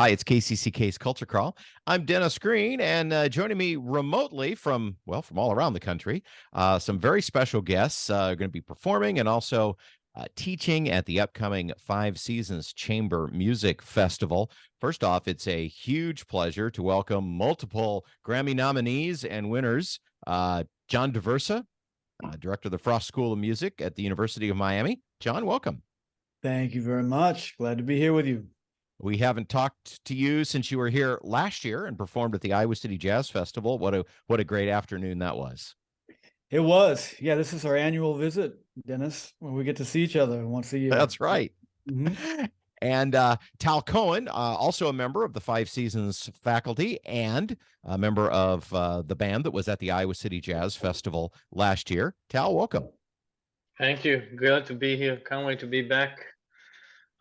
Hi, it's KCCK's Culture Crawl. I'm Dennis Green, and joining me remotely from all around the country, some very special guests are going to be performing and also teaching at the upcoming Five Seasons Chamber Music Festival. First off, it's a huge pleasure to welcome multiple Grammy nominees and winners, John Daversa, director of the Frost School of Music at the University of Miami. John, welcome. Thank you very much. Glad to be here with you. We haven't talked to you since you were here last year and performed at the Iowa City Jazz Festival. What a great afternoon that was. It was. Yeah, this is our annual visit, Dennis, where we get to see each other once a year. That's right. Mm-hmm. And Tal Cohen, also a member of the Five Seasons faculty and a member of the band that was at the Iowa City Jazz Festival last year. Tal, welcome. Thank you. Glad to be here. Can't wait to be back.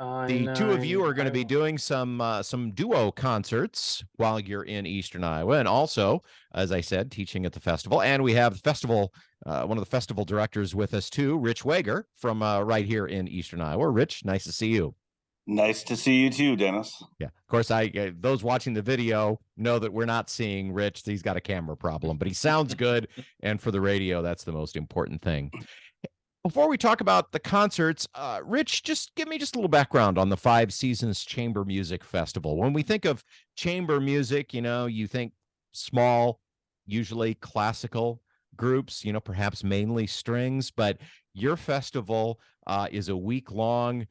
The two of you are going to be doing some duo concerts while you're in Eastern Iowa, and also, as I said, teaching at the festival. And we have one of the festival directors with us too, Rich Wager from right here in Eastern Iowa. Rich, nice to see you. Nice to see you too, Dennis. Yeah, of course. Those watching the video know that we're not seeing Rich. He's got a camera problem, but he sounds good, and for the radio, that's the most important thing. Before we talk about the concerts, Rich, just give me just a little background on the Five Seasons Chamber Music Festival. When we think of chamber music, you think small, usually classical groups, perhaps mainly strings, but your festival is a week-long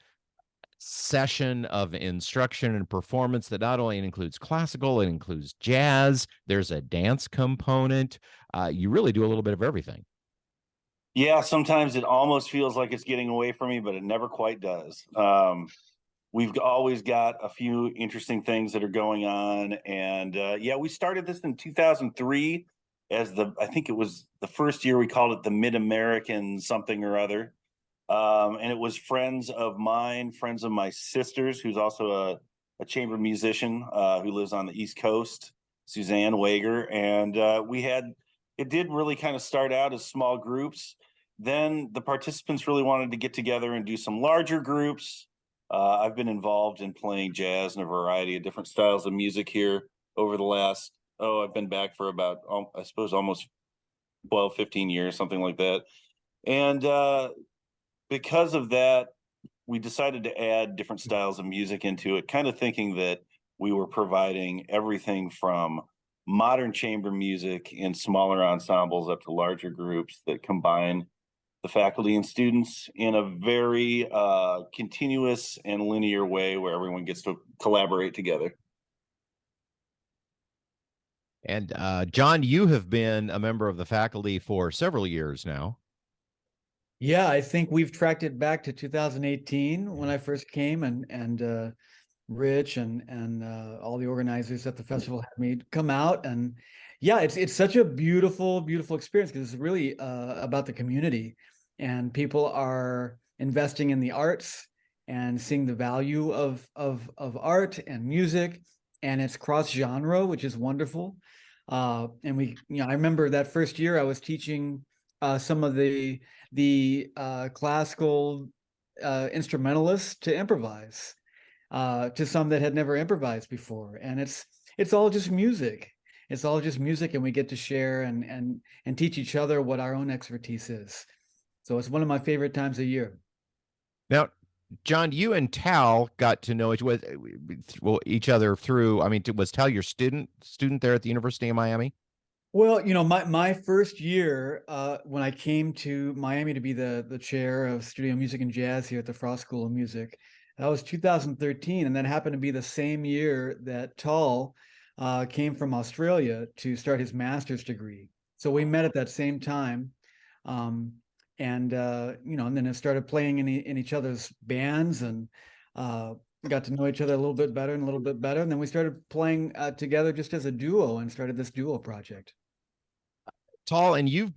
session of instruction and performance that not only includes classical, it includes jazz. There's a dance component. You really do a little bit of everything. Yeah, sometimes it almost feels like it's getting away from me, but it never quite does. We've always got a few interesting things that are going on. And we started this in 2003 as I think it was the first year we called it the Mid-American something or other. And it was friends of mine, friends of my sister's, who's also a chamber musician who lives on the East Coast, Suzanne Wager. And it did really kind of start out as small groups. Then the participants really wanted to get together and do some larger groups. I've been involved in playing jazz and a variety of different styles of music here over the last, I've been back for about, I suppose, almost 12, 15 years, something like that. And because of that, we decided to add different styles of music into it, kind of thinking that we were providing everything from modern chamber music in smaller ensembles up to larger groups that combine the faculty and students in a very continuous and linear way where everyone gets to collaborate together. And John, you have been a member of the faculty for several years now. Yeah, I think we've tracked it back to 2018 when I first came, and Rich and all the organizers at the festival had me come out. And yeah, it's such a beautiful experience because it's really about the community, and people are investing in the arts and seeing the value of art and music, and it's cross genre, which is wonderful. And I remember that first year I was teaching some of the classical instrumentalists to improvise. To some that had never improvised before, and it's all just music. It's all just music, and we get to share and teach each other what our own expertise is. So it's one of my favorite times of year. Now, John, you and Tal got to know each other through. I mean, was Tal your student there at the University of Miami? Well, my first year when I came to Miami to be the chair of studio music and jazz here at the Frost School of Music. That was 2013, and that happened to be the same year that Tal came from Australia to start his master's degree. So we met at that same time, and then I started playing in each other's bands, and got to know each other a little bit better, and then we started playing together just as a duo and started this duo project. Tal, and you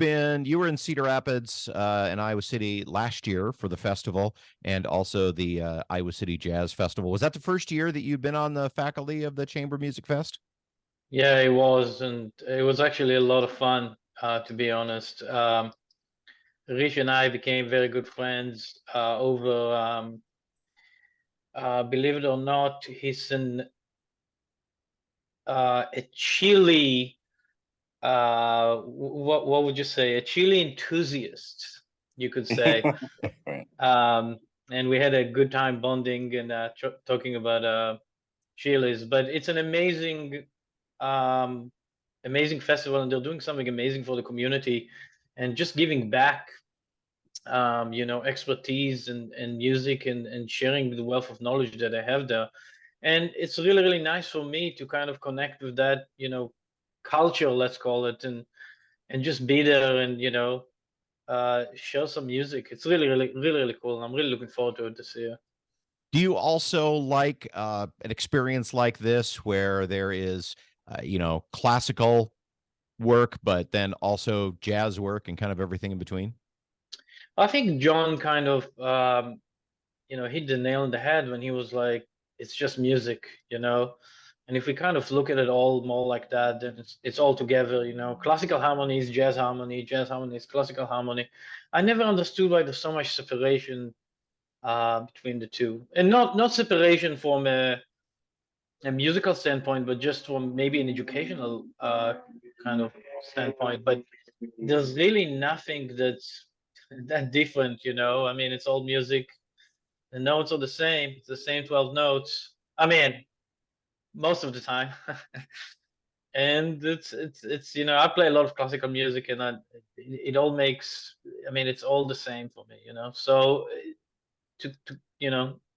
were in Cedar Rapids and Iowa City last year for the festival and also the Iowa City Jazz Festival. Was that the first year that you've been on the faculty of the Chamber Music Fest? Yeah, it was, and it was actually a lot of fun, to be honest. Rich and I became very good friends over, believe it or not, he's an a Chile, what would you say? A Chile enthusiast, you could say. Right. And we had a good time bonding and talking about Chile's. But it's an um, amazing festival, and they're doing something amazing for the community, and just giving back, expertise and music and sharing the wealth of knowledge that I have there. And it's really, really nice for me to kind of connect with that, culture, let's call it, and just be there and, share some music. It's really, really, really, really cool. And I'm really looking forward to it this year. Do you also like an experience like this where there is, classical work, but then also jazz work and kind of everything in between? I think John kind of, hit the nail on the head when he was like, it's just music, And if we kind of look at it all more like that, then it's all together, Classical harmony is jazz harmony is classical harmony. I never understood why there's so much separation between the two, and not separation from a musical standpoint, but just from maybe an educational kind of standpoint. But there's really nothing that's that different, I mean, it's all music. The notes are the same. It's the same 12 notes. I mean, most of the time. And it's I play a lot of classical music, and it all makes. I mean, it's all the same for me, So to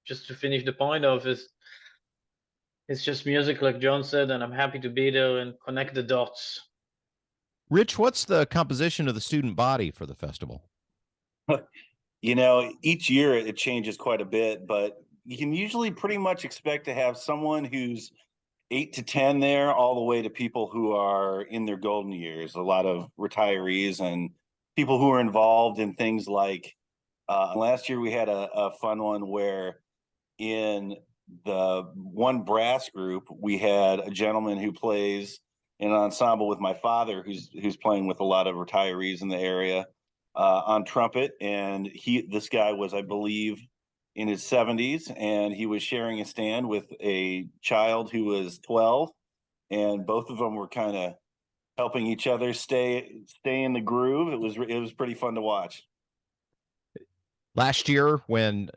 just to finish the point of is, it's just music, like John said, and I'm happy to be there and connect the dots. Rich, what's the composition of the student body for the festival? Each year it changes quite a bit, but you can usually pretty much expect to have someone who's 8 to 10 there, all the way to people who are in their golden years, a lot of retirees and people who are involved in things like last year we had a fun one where in the one brass group, we had a gentleman who plays in an ensemble with my father, who's playing with a lot of retirees in the area on trumpet, and this guy was, I believe, in his 70s, and he was sharing a stand with a child who was 12, and both of them were kind of helping each other stay in the groove. It was pretty fun to watch. Last year, when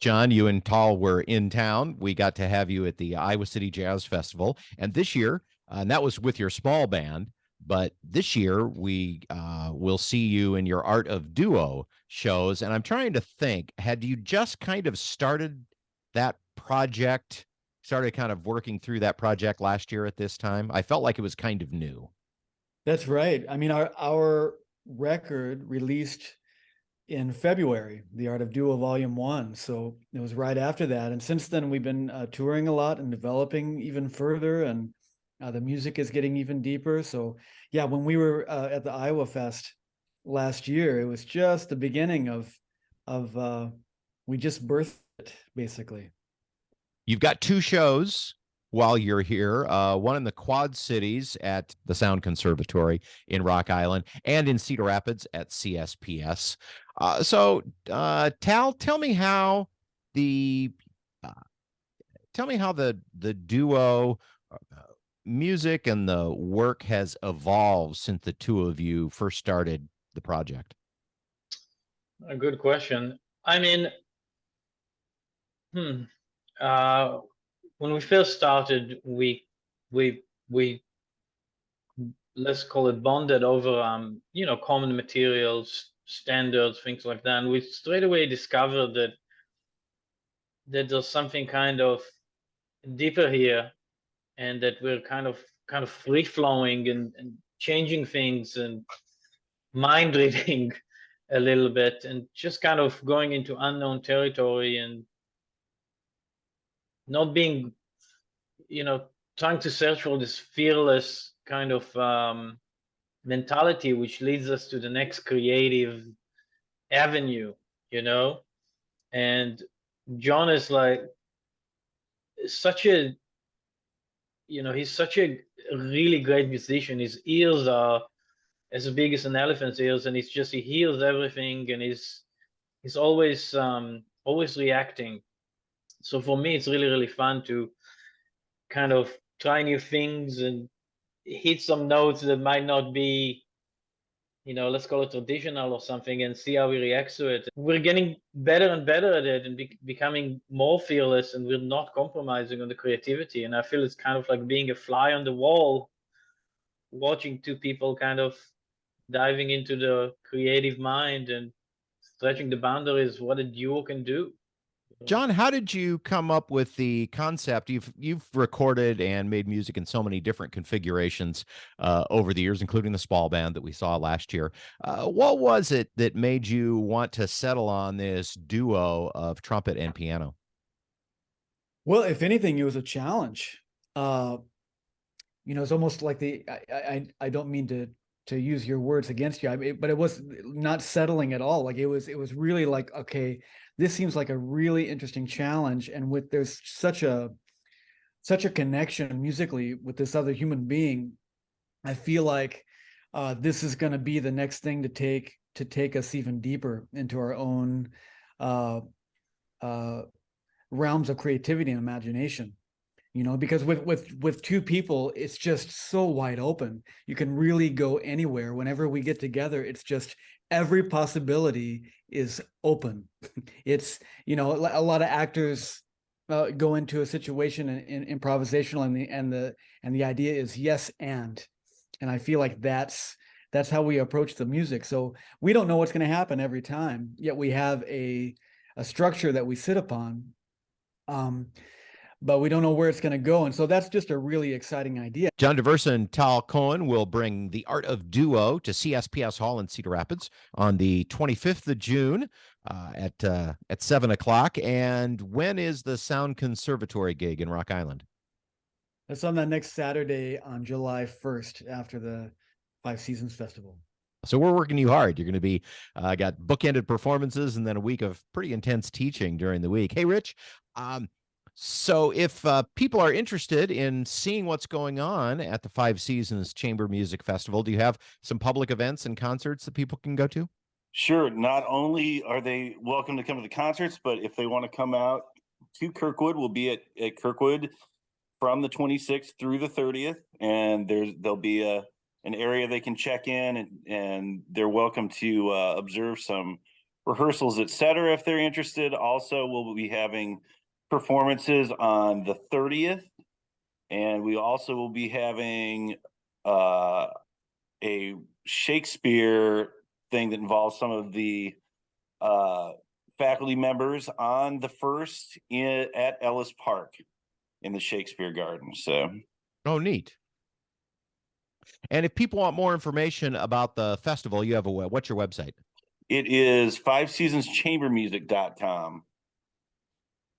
John, you and Tal were in town, we got to have you at the Iowa City Jazz Festival. And this year, and that was with your small band, but this year we will see you in your Art of Duo shows. And I'm trying to think, had you just kind of started that project, started kind of working through that project last year at this time? I felt like it was kind of new. That's right. I mean, our record released in February, The Art of Duo Volume 1. So it was right after that. And since then, we've been touring a lot and developing even further. And the music is getting even deeper. So yeah, when we were at the Iowa Fest last year, it was just the beginning of we just birthed it, basically. You've got two shows while you're here, one in the Quad Cities at the Sound Conservatory in Rock Island and in Cedar Rapids at CSPS. Tal, tell me how the duo music and the work has evolved since the two of you first started the project. A good question. I mean, when we first started, we let's call it bonded over common materials, standards, things like that. And we straight away discovered that there's something kind of deeper here, and that we're kind of free flowing and changing things and mind reading a little bit, and just kind of going into unknown territory and not being, trying to search for this fearless kind of mentality, which leads us to the next creative avenue, And John is like such a, he's such a really great musician. His ears are as big as an elephant's ears, and he hears everything, and he's always reacting. So for me, it's really, really fun to kind of try new things and hit some notes that might not be, let's call it traditional or something, and see how we react to it. We're getting better and better at it, and becoming more fearless, and we're not compromising on the creativity. And I feel it's kind of like being a fly on the wall, watching two people kind of diving into the creative mind and stretching the boundaries what a duo can do. John, how did you come up with the concept? You've recorded and made music in so many different configurations over the years, including the small band that we saw last year. What was it that made you want to settle on this duo of trumpet and piano? Well, if anything, it was a challenge. It's almost like I don't mean to use your words against you, but it was not settling at all. Like it was really like, okay, this seems like a really interesting challenge, and there's such a connection musically with this other human being. I feel like this is going to be the next thing to take us even deeper into our own realms of creativity and imagination. Because with two people, it's just so wide open. You can really go anywhere. Whenever we get together, it's just every possibility is open. It's, a lot of actors go into a situation in improvisational, and the idea is yes and I feel like that's how we approach the music. So we don't know what's going to happen every time, yet we have a structure that we sit upon. But we don't know where it's going to go. And so that's just a really exciting idea. John Daversa and Tal Cohen will bring The Art of Duo to CSPS Hall in Cedar Rapids on the 25th of June at 7 o'clock. And when is the Sound Conservatory gig in Rock Island? That's on that next Saturday on July 1st after the Five Seasons Festival. So we're working you hard. You're going to be got bookended performances and then a week of pretty intense teaching during the week. Hey, Rich, so if people are interested in seeing what's going on at the Five Seasons Chamber Music Festival, do you have some public events and concerts that people can go to? Sure. Not only are they welcome to come to the concerts, but if they want to come out to Kirkwood, we'll be at Kirkwood from the 26th through the 30th. And there'll be an area they can check in, and they're welcome to observe some rehearsals at Cedar if they're interested. Also, we'll be having performances on the 30th, and we also will be having a Shakespeare thing that involves some of the faculty members on the 1st at Ellis Park in the Shakespeare Garden. So, oh, neat. And if people want more information about the festival, you have what's your website? It is fiveseasonschambermusic.com.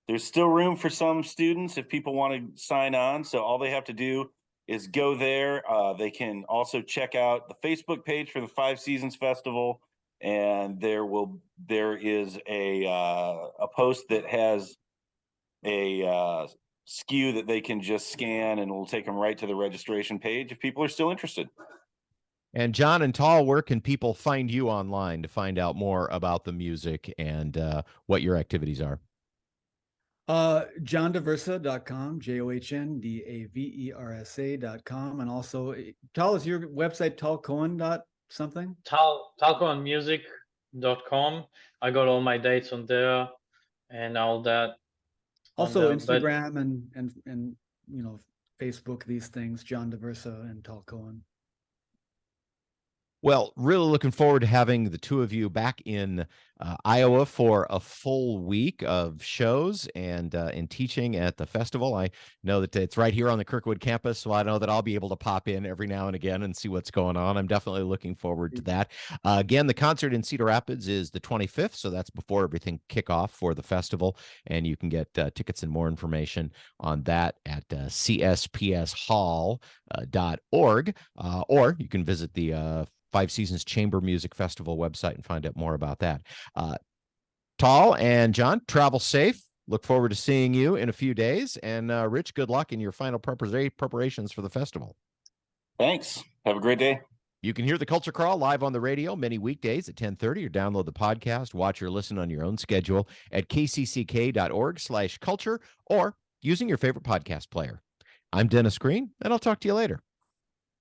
There's still room for some students if people want to sign on. So all they have to do is go there. They can also check out the Facebook page for the Five Seasons Festival. And there is a post that has a SKU that they can just scan, and it'll take them right to the registration page if people are still interested. And John and Tal, where can people find you online to find out more about the music and what your activities are? JohnDaversa.com, JohnDaversa.com. And also, Tal, is your website talcohen.something? Talcohenmusic.com. I got all my dates on there and all that. Also Instagram and Facebook, these things, John Daversa and Tal Cohen. Well, really looking forward to having the two of you back in Iowa for a full week of shows and teaching at the festival. I know that it's right here on the Kirkwood campus, so I know that I'll be able to pop in every now and again and see what's going on. I'm definitely looking forward to that. Again, the concert in Cedar Rapids is the 25th, so that's before everything kick off for the festival, and you can get tickets and more information on that at CSPSHall.org, or you can visit the Five Seasons Chamber Music Festival website and find out more about that. Tal and John, travel safe. Look forward to seeing you in a few days. And Rich, good luck in your final preparations for the festival. Thanks. Have a great day. You can hear the Culture Crawl live on the radio many weekdays at 10:30, or download the podcast, watch or listen on your own schedule at kcck.org/culture, or using your favorite podcast player. I'm Dennis Green, and I'll talk to you later.